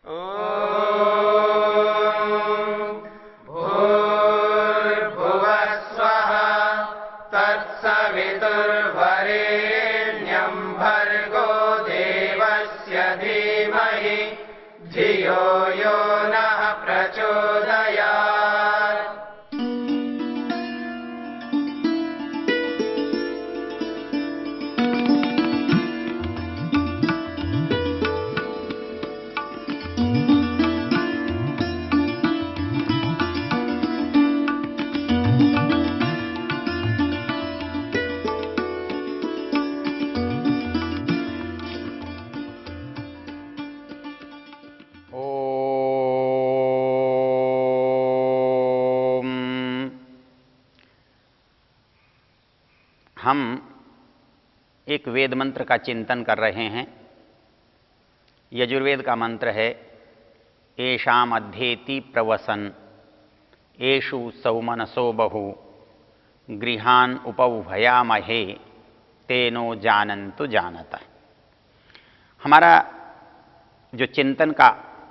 भूर्भुवः स्वः तत्सवितुर्वरेण्यं भर्गो देवस्य धीमहि धियो यो नः प्रचोदयात्। हम एक वेद मंत्र का चिंतन कर रहे हैं। यजुर्वेद का मंत्र है येषाम अध्येति प्रवसन येषु सौमनसो बहु गृहान उपभयामहे तेनो जानन्तु जानता। हमारा जो चिंतन का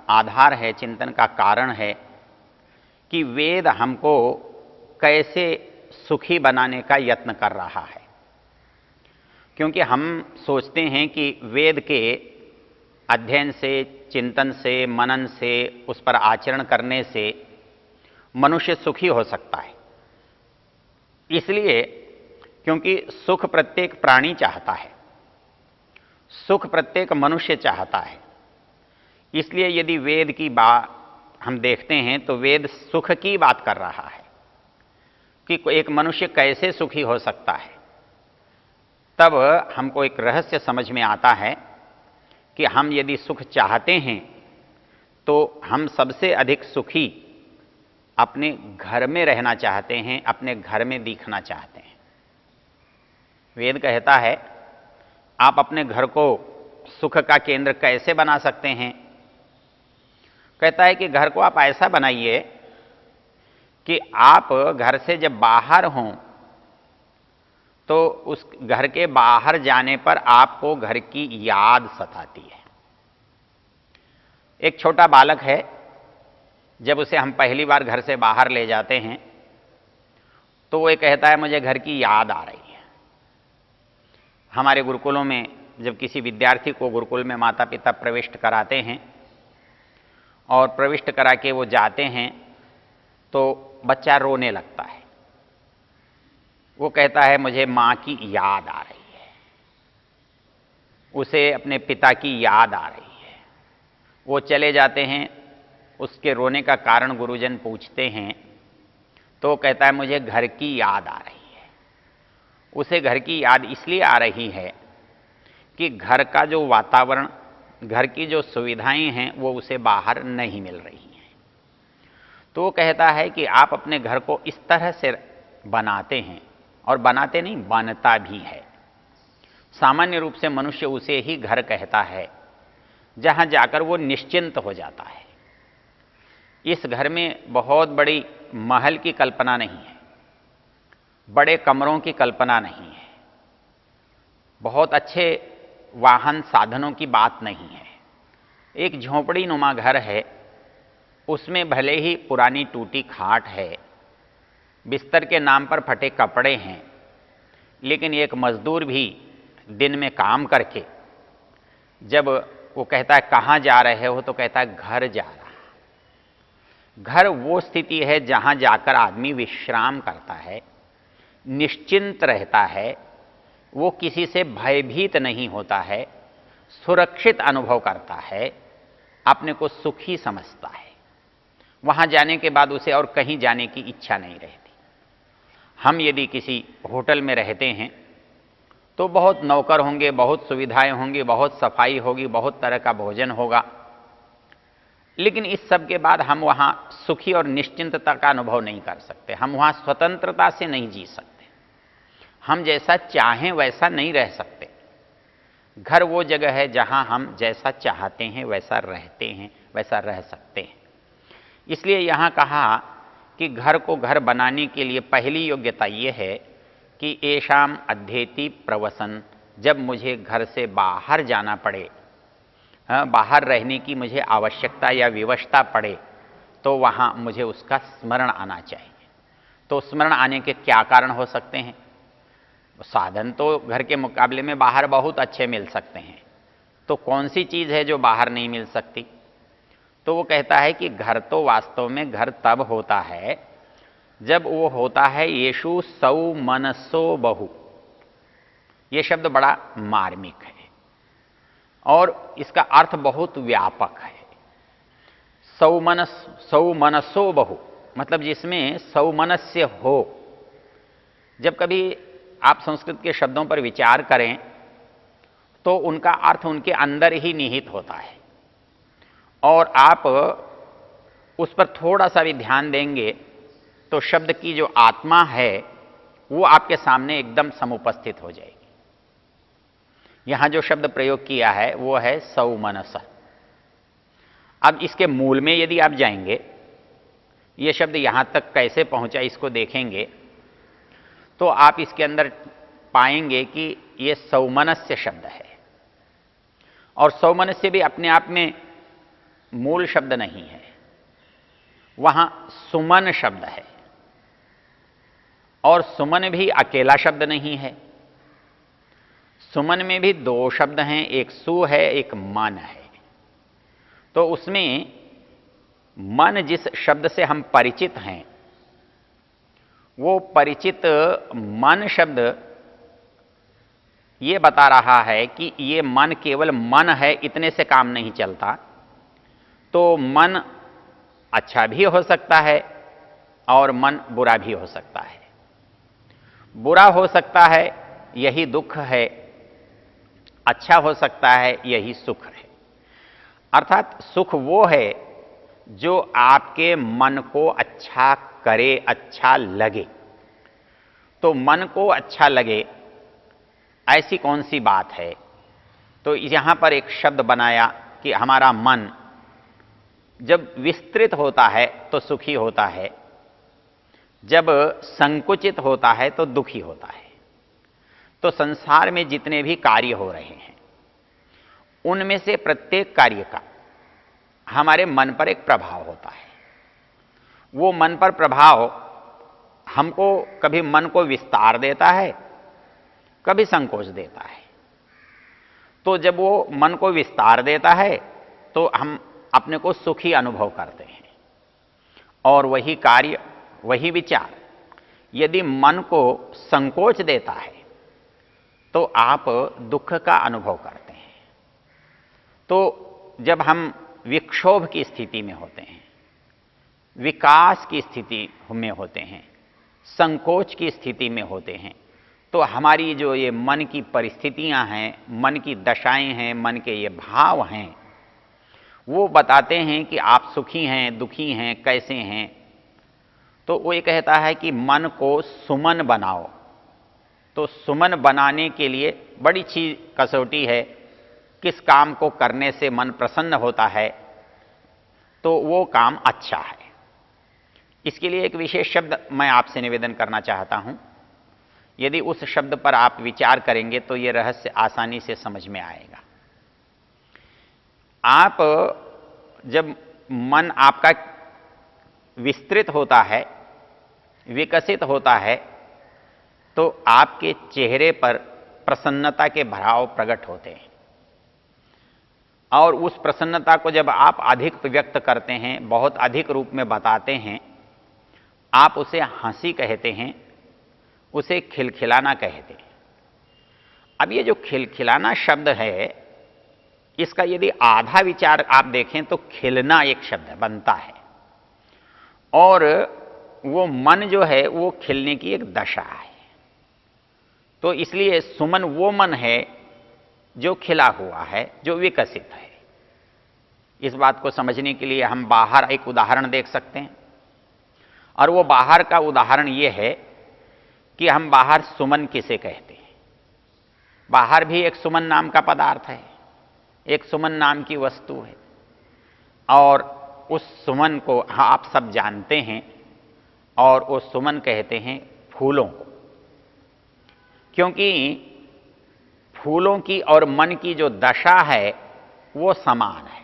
आधार है, चिंतन का कारण है कि वेद हमको कैसे सुखी बनाने का यत्न कर रहा है। क्योंकि हम सोचते हैं कि वेद के अध्ययन से, चिंतन से, मनन से, उस पर आचरण करने से मनुष्य सुखी हो सकता है। इसलिए क्योंकि सुख प्रत्येक प्राणी चाहता है, सुख प्रत्येक मनुष्य चाहता है, इसलिए यदि वेद की बात हम देखते हैं तो वेद सुख की बात कर रहा है कि एक मनुष्य कैसे सुखी हो सकता है। तब हमको एक रहस्य समझ में आता है कि हम यदि सुख चाहते हैं तो हम सबसे अधिक सुखी अपने घर में रहना चाहते हैं, अपने घर में दिखना चाहते हैं। वेद कहता है आप अपने घर को सुख का केंद्र कैसे बना सकते हैं। कहता है कि घर को आप ऐसा बनाइए कि आप घर से जब बाहर हों तो उस घर के बाहर जाने पर आपको घर की याद सताती है। एक छोटा बालक है, जब उसे हम पहली बार घर से बाहर ले जाते हैं तो वो कहता है मुझे घर की याद आ रही है। हमारे गुरुकुलों में जब किसी विद्यार्थी को गुरुकुल में माता पिता प्रविष्ट कराते हैं और प्रविष्ट करा के वो जाते हैं तो बच्चा रोने लगता है। वो कहता है मुझे माँ की याद आ रही है, उसे अपने पिता की याद आ रही है। वो चले जाते हैं, उसके रोने का कारण गुरुजन पूछते हैं तो वो कहता है मुझे घर की याद आ रही है। उसे घर की याद इसलिए आ रही है कि घर का जो वातावरण, घर की जो सुविधाएं हैं वो उसे बाहर नहीं मिल रही हैं। तो वो कहता है कि आप अपने घर को इस तरह से बनाते हैं, और बनाते नहीं, बनता भी है। सामान्य रूप से मनुष्य उसे ही घर कहता है जहां जाकर वो निश्चिंत हो जाता है। इस घर में बहुत बड़ी महल की कल्पना नहीं है, बड़े कमरों की कल्पना नहीं है, बहुत अच्छे वाहन साधनों की बात नहीं है। एक झोपड़ी नुमा घर है, उसमें भले ही पुरानी टूटी खाट है, बिस्तर के नाम पर फटे कपड़े हैं, लेकिन एक मजदूर भी दिन में काम करके जब वो कहता है कहाँ जा रहे हो तो कहता है घर जा रहा। घर वो स्थिति है जहां जाकर आदमी विश्राम करता है, निश्चिंत रहता है, वो किसी से भयभीत नहीं होता है, सुरक्षित अनुभव करता है, अपने को सुखी समझता है। वहां जाने के बाद उसे और कहीं जाने की इच्छा नहीं रहती। हम यदि किसी होटल में रहते हैं तो बहुत नौकर होंगे, बहुत सुविधाएं होंगी, बहुत सफाई होगी, बहुत तरह का भोजन होगा, लेकिन इस सब के बाद हम वहां सुखी और निश्चिंतता का अनुभव नहीं कर सकते। हम वहां स्वतंत्रता से नहीं जी सकते, हम जैसा चाहें वैसा नहीं रह सकते। घर वो जगह है जहां हम जैसा चाहते हैं वैसा रहते हैं, वैसा रह सकते हैं। इसलिए यहां कहा कि घर को घर बनाने के लिए पहली योग्यता ये है कि येषाम अध्येति प्रवसन, जब मुझे घर से बाहर जाना पड़े बाहर रहने की मुझे आवश्यकता या विवशता पड़े तो वहाँ मुझे उसका स्मरण आना चाहिए। तो स्मरण आने के क्या कारण हो सकते हैं? साधन तो घर के मुकाबले में बाहर बहुत अच्छे मिल सकते हैं, तो कौन सी चीज़ है जो बाहर नहीं मिल सकती? तो वो कहता है कि घर तो वास्तव में घर तब होता है जब वो होता है येषु सौ मनसो बहु। ये शब्द बड़ा मार्मिक है और इसका अर्थ बहुत व्यापक है। सौ मनसो बहु मतलब जिसमें सौमनस्य हो। जब कभी आप संस्कृत के शब्दों पर विचार करें तो उनका अर्थ उनके अंदर ही निहित होता है, और आप उस पर थोड़ा सा भी ध्यान देंगे तो शब्द की जो आत्मा है वो आपके सामने एकदम समुपस्थित हो जाएगी। यहां जो शब्द प्रयोग किया है वो है सौमनस। अब इसके मूल में यदि आप जाएंगे, ये शब्द यहां तक कैसे पहुंचा इसको देखेंगे तो आप इसके अंदर पाएंगे कि ये सौमनस्य शब्द है, और सौमनस्य भी अपने आप में मूल शब्द नहीं है, वहां सुमन शब्द है, और सुमन भी अकेला शब्द नहीं है। सुमन में भी दो शब्द हैं, एक सु है एक मन है। तो उसमें मन जिस शब्द से हम परिचित हैं, वो परिचित मन शब्द ये बता रहा है कि ये मन केवल मन है, इतने से काम नहीं चलता। तो मन अच्छा भी हो सकता है और मन बुरा भी हो सकता है। बुरा हो सकता है यही दुख है, अच्छा हो सकता है यही सुख है। अर्थात सुख वो है जो आपके मन को अच्छा करे, अच्छा लगे। तो मन को अच्छा लगे ऐसी कौन सी बात है? तो यहां पर एक शब्द बनाया कि हमारा मन जब विस्तृत होता है तो सुखी होता है, जब संकुचित होता है तो दुखी होता है। तो संसार में जितने भी कार्य हो रहे हैं उनमें से प्रत्येक कार्य का हमारे मन पर एक प्रभाव होता है। वो मन पर प्रभाव हमको कभी मन को विस्तार देता है, कभी संकोच देता है। तो जब वो मन को विस्तार देता है तो हम अपने को सुखी अनुभव करते हैं, और वही कार्य, वही विचार यदि मन को संकोच देता है तो आप दुख का अनुभव करते हैं। तो जब हम विक्षोभ की स्थिति में होते हैं, विकास की स्थिति में होते हैं, संकोच की स्थिति में होते हैं, तो हमारी जो ये मन की परिस्थितियां हैं, मन की दशाएं हैं, मन के ये भाव हैं, वो बताते हैं कि आप सुखी हैं, दुखी हैं, कैसे हैं। तो वो ये कहता है कि मन को सुमन बनाओ। तो सुमन बनाने के लिए बड़ी चीज कसौटी है, किस काम को करने से मन प्रसन्न होता है तो वो काम अच्छा है। इसके लिए एक विशेष शब्द मैं आपसे निवेदन करना चाहता हूं। यदि उस शब्द पर आप विचार करेंगे तो ये रहस्य आसानी से समझ में आएगा। आप जब मन आपका विस्तृत होता है, विकसित होता है, तो आपके चेहरे पर प्रसन्नता के भाव प्रकट होते हैं, और उस प्रसन्नता को जब आप अधिक व्यक्त करते हैं, बहुत अधिक रूप में बताते हैं, आप उसे हंसी कहते हैं, उसे खिलखिलाना कहते हैं। अब ये जो खिलखिलाना शब्द है, इसका यदि आधा विचार आप देखें तो खिलना एक शब्द बनता है, और वो मन जो है वो खिलने की एक दशा है। तो इसलिए सुमन वो मन है जो खिला हुआ है, जो विकसित है। इस बात को समझने के लिए हम बाहर एक उदाहरण देख सकते हैं, और वो बाहर का उदाहरण ये है कि हम बाहर सुमन किसे कहते हैं। बाहर भी एक सुमन नाम का पदार्थ है, एक सुमन नाम की वस्तु है, और उस सुमन को आप सब जानते हैं, और वो सुमन कहते हैं फूलों को। क्योंकि फूलों की और मन की जो दशा है वो समान है।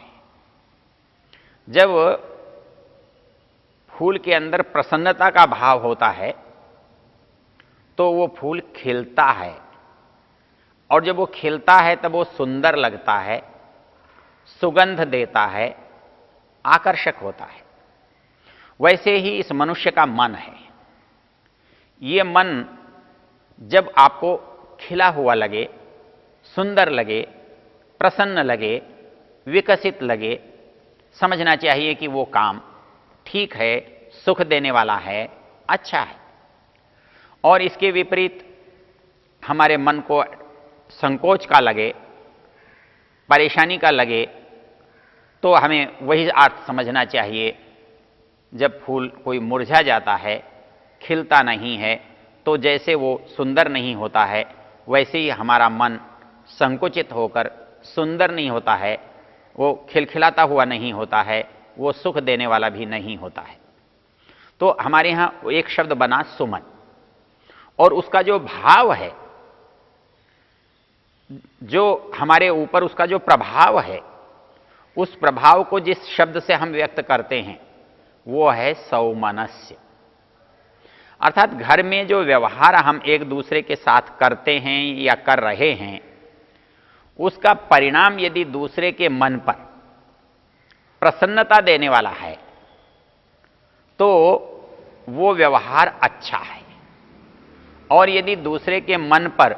जब फूल के अंदर प्रसन्नता का भाव होता है तो वो फूल खिलता है, और जब वो खिलता है तब वो सुंदर लगता है, सुगंध देता है, आकर्षक होता है। वैसे ही इस मनुष्य का मन है। ये मन जब आपको खिला हुआ लगे, सुंदर लगे, प्रसन्न लगे, विकसित लगे, समझना चाहिए कि वो काम ठीक है, सुख देने वाला है, अच्छा है। और इसके विपरीत हमारे मन को संकोच का लगे, परेशानी का लगे, तो हमें वही अर्थ समझना चाहिए। जब फूल कोई मुरझा जाता है, खिलता नहीं है, तो जैसे वो सुंदर नहीं होता है, वैसे ही हमारा मन संकुचित होकर सुंदर नहीं होता है, वो खिलखिलाता हुआ नहीं होता है, वो सुख देने वाला भी नहीं होता है। तो हमारे यहाँ एक शब्द बना सुमन, और उसका जो भाव है, जो हमारे ऊपर उसका जो प्रभाव है, उस प्रभाव को जिस शब्द से हम व्यक्त करते हैं वो है सौमनस्य। अर्थात घर में जो व्यवहार हम एक दूसरे के साथ करते हैं या कर रहे हैं, उसका परिणाम यदि दूसरे के मन पर प्रसन्नता देने वाला है तो वो व्यवहार अच्छा है, और यदि दूसरे के मन पर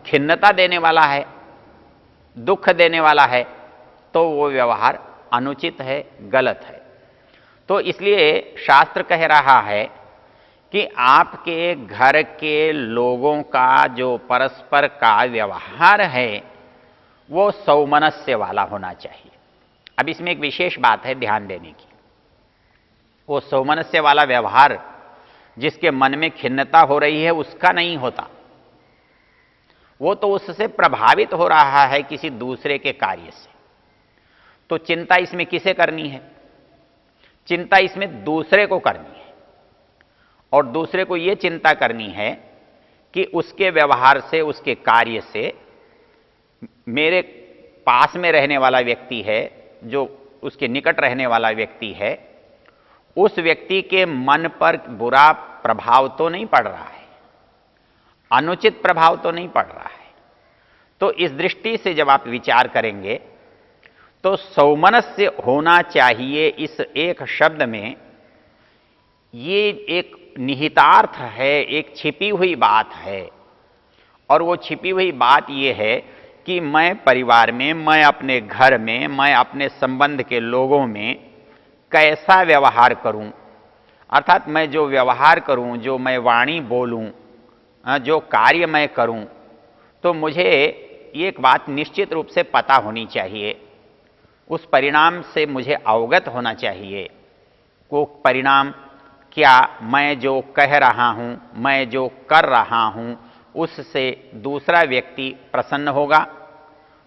खिन्नता देने वाला है, दुख देने वाला है, तो वो व्यवहार अनुचित है, गलत है। तो इसलिए शास्त्र कह रहा है कि आपके घर के लोगों का जो परस्पर का व्यवहार है वो सौमनस्य वाला होना चाहिए। अब इसमें एक विशेष बात है ध्यान देने की। वो सौमनस्य वाला व्यवहार जिसके मन में खिन्नता हो रही है उसका नहीं होता, वो तो उससे प्रभावित हो रहा है किसी दूसरे के कार्य से। तो चिंता इसमें किसे करनी है? चिंता इसमें दूसरे को करनी है, और दूसरे को यह चिंता करनी है कि उसके व्यवहार से, उसके कार्य से मेरे पास में रहने वाला व्यक्ति है, जो उसके निकट रहने वाला व्यक्ति है, उस व्यक्ति के मन पर बुरा प्रभाव तो नहीं पड़ रहा है, अनुचित प्रभाव तो नहीं पड़ रहा है। तो इस दृष्टि से जब आप विचार करेंगे तो सौमनस्य होना चाहिए। इस एक शब्द में ये एक निहितार्थ है, एक छिपी हुई बात है, और वो छिपी हुई बात ये है कि मैं परिवार में, मैं अपने घर में, मैं अपने संबंध के लोगों में कैसा व्यवहार करूं। अर्थात मैं जो व्यवहार करूं, जो मैं वाणी बोलूं, जो कार्य मैं करूं, तो मुझे एक बात निश्चित रूप से पता होनी चाहिए, उस परिणाम से मुझे अवगत होना चाहिए। वो परिणाम क्या, मैं जो कह रहा हूं, मैं जो कर रहा हूं, उससे दूसरा व्यक्ति प्रसन्न होगा,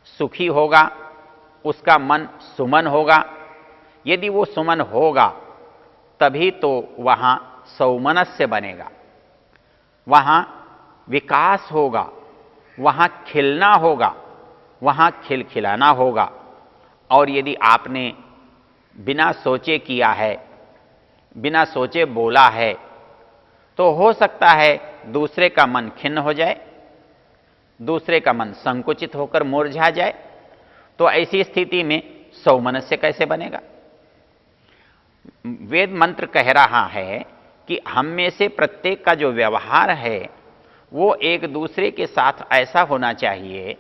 सुखी होगा, उसका मन सुमन होगा। यदि वो सुमन होगा तभी तो वहां सौमनस्य बनेगा, वहां विकास होगा, वहां खिलना होगा, वहां खिलखिलाना होगा। और यदि आपने बिना सोचे किया है, बिना सोचे बोला है, तो हो सकता है दूसरे का मन खिन्न हो जाए, दूसरे का मन संकुचित होकर मुरझा जाए। तो ऐसी स्थिति में सौमनस्य कैसे बनेगा? वेद मंत्र कह रहा है कि हम में से प्रत्येक का जो व्यवहार है वो एक दूसरे के साथ ऐसा होना चाहिए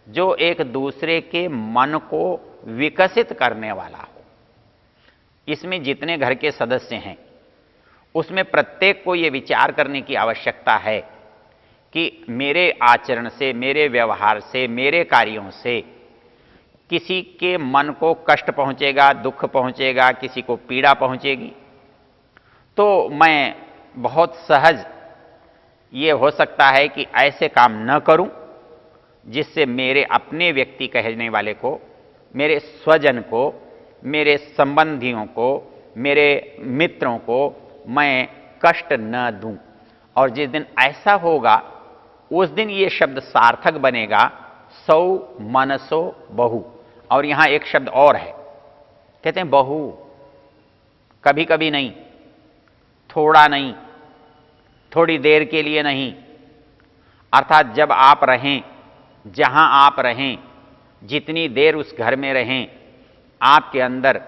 जो एक दूसरे के मन को विकसित करने वाला हो। इसमें जितने घर के सदस्य हैं उसमें प्रत्येक को यह विचार करने की आवश्यकता है कि मेरे आचरण से, मेरे व्यवहार से, मेरे कार्यों से किसी के मन को कष्ट पहुंचेगा, दुख पहुंचेगा, किसी को पीड़ा पहुंचेगी, तो मैं बहुत सहज ये हो सकता है कि ऐसे काम न करूं जिससे मेरे अपने व्यक्ति कहने वाले को, मेरे स्वजन को, मेरे संबंधियों को, मेरे मित्रों को मैं कष्ट न दूं। और जिस दिन ऐसा होगा उस दिन ये शब्द सार्थक बनेगा, सौ मनसो बहु। और यहां एक शब्द और है, कहते हैं बहु, कभी कभी नहीं, थोड़ा नहीं, थोड़ी देर के लिए नहीं, अर्थात जब आप रहें, जहां आप रहें, जितनी देर उस घर में रहें, आपके अंदर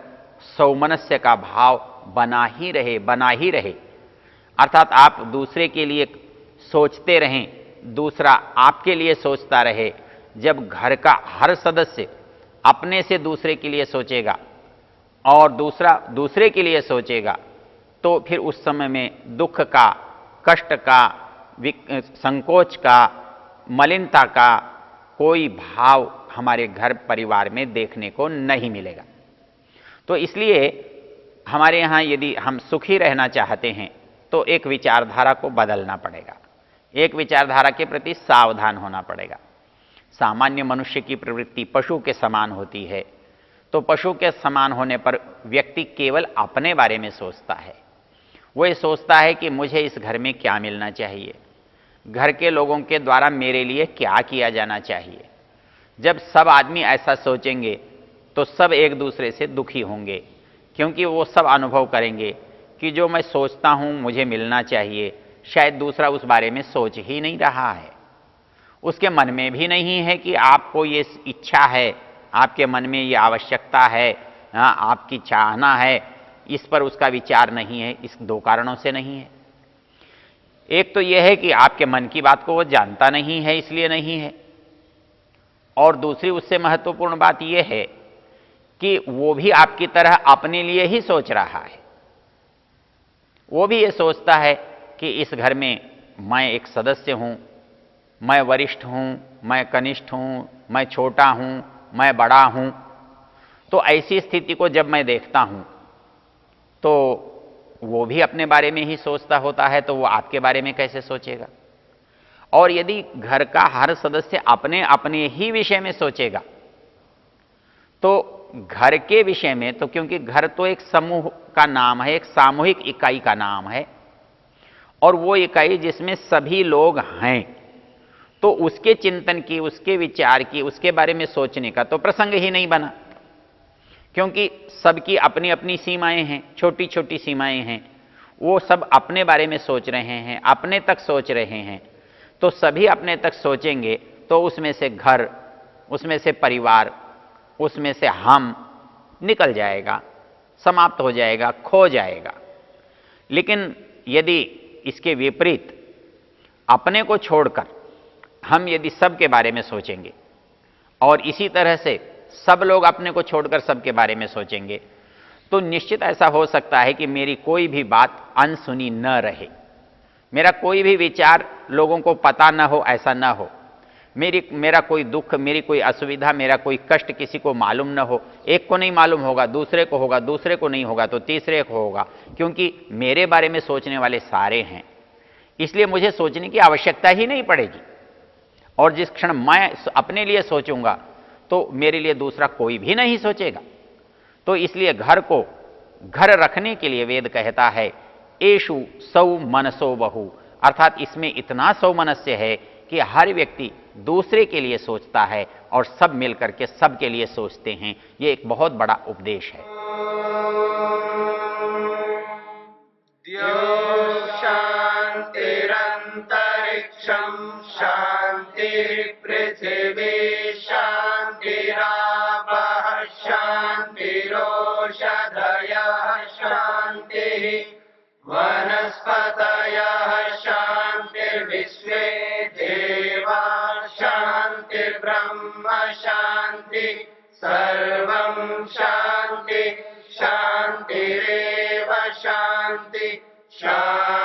सौमनस्य का भाव बना ही रहे, बना ही रहे। अर्थात आप दूसरे के लिए सोचते रहें, दूसरा आपके लिए सोचता रहे। जब घर का हर सदस्य अपने से दूसरे के लिए सोचेगा और दूसरा दूसरे के लिए सोचेगा, तो फिर उस समय में दुख का, कष्ट का, संकोच का, मलिनता का कोई भाव हमारे घर परिवार में देखने को नहीं मिलेगा। तो इसलिए हमारे यहाँ यदि हम सुखी रहना चाहते हैं तो एक विचारधारा को बदलना पड़ेगा, एक विचारधारा के प्रति सावधान होना पड़ेगा। सामान्य मनुष्य की प्रवृत्ति पशु के समान होती है, तो पशु के समान होने पर व्यक्ति केवल अपने बारे में सोचता है। वो ये सोचता है कि मुझे इस घर में क्या मिलना चाहिए, घर के लोगों के द्वारा मेरे लिए क्या किया जाना चाहिए। जब सब आदमी ऐसा सोचेंगे तो सब एक दूसरे से दुखी होंगे, क्योंकि वो सब अनुभव करेंगे कि जो मैं सोचता हूं मुझे मिलना चाहिए, शायद दूसरा उस बारे में सोच ही नहीं रहा है, उसके मन में भी नहीं है कि आपको ये इच्छा है, आपके मन में ये आवश्यकता है, आपकी चाहना है, इस पर उसका विचार नहीं है। इस दो कारणों से नहीं है। एक तो यह है कि आपके मन की बात को वो जानता नहीं है, इसलिए नहीं है। और दूसरी उससे महत्वपूर्ण बात यह है कि वो भी आपकी तरह अपने लिए ही सोच रहा है। वो भी ये सोचता है कि इस घर में मैं एक सदस्य हूं, मैं वरिष्ठ हूं, मैं कनिष्ठ हूं, मैं छोटा हूं, मैं बड़ा हूं। तो ऐसी स्थिति को जब मैं देखता हूं तो वो भी अपने बारे में ही सोचता होता है, तो वो आपके बारे में कैसे सोचेगा। और यदि घर का हर सदस्य अपने अपने ही विषय में सोचेगा तो घर के विषय में, तो क्योंकि घर तो एक समूह का नाम है, एक सामूहिक इकाई का नाम है, और वो इकाई जिसमें सभी लोग हैं, तो उसके चिंतन की, उसके विचार की, उसके बारे में सोचने का तो प्रसंग ही नहीं बना, क्योंकि सबकी अपनी अपनी सीमाएं हैं, छोटी छोटी सीमाएं हैं। वो सब अपने बारे में सोच रहे हैं, अपने तक सोच रहे हैं। तो सभी अपने तक सोचेंगे तो उसमें से घर, उसमें से परिवार, उसमें से हम निकल जाएगा, समाप्त हो जाएगा, खो जाएगा। लेकिन यदि इसके विपरीत अपने को छोड़कर हम यदि सबके बारे में सोचेंगे और इसी तरह से सब लोग अपने को छोड़कर सबके बारे में सोचेंगे, तो निश्चित ऐसा हो सकता है कि मेरी कोई भी बात अनसुनी न रहे, मेरा कोई भी विचार लोगों को पता न हो, ऐसा न हो। मेरा कोई दुख, मेरी कोई असुविधा, मेरा कोई कष्ट किसी को मालूम न हो। एक को नहीं मालूम होगा, दूसरे को होगा, दूसरे को नहीं होगा तो तीसरे को होगा, क्योंकि मेरे बारे में सोचने वाले सारे हैं। इसलिए मुझे सोचने की आवश्यकता ही नहीं पड़ेगी। और जिस क्षण मैं अपने लिए सोचूंगा तो मेरे लिए दूसरा कोई भी नहीं सोचेगा। तो इसलिए घर को घर रखने के लिए वेद कहता है एषु सौ मनसो बहु, अर्थात इसमें इतना सौमनस्य है कि हर व्यक्ति दूसरे के लिए सोचता है और सब मिलकर के सबके लिए सोचते हैं। यह एक बहुत बड़ा उपदेश है। शांतिरंतरिक्षं शांति पृथिवी शांतिरापः शांतिरोषधयः शांतिः वनस्पतयः शांतिर्विश्वे देवा शांतिर्ब्रह्म शांति सर्वं शांति शांतिरेव शांति शांति।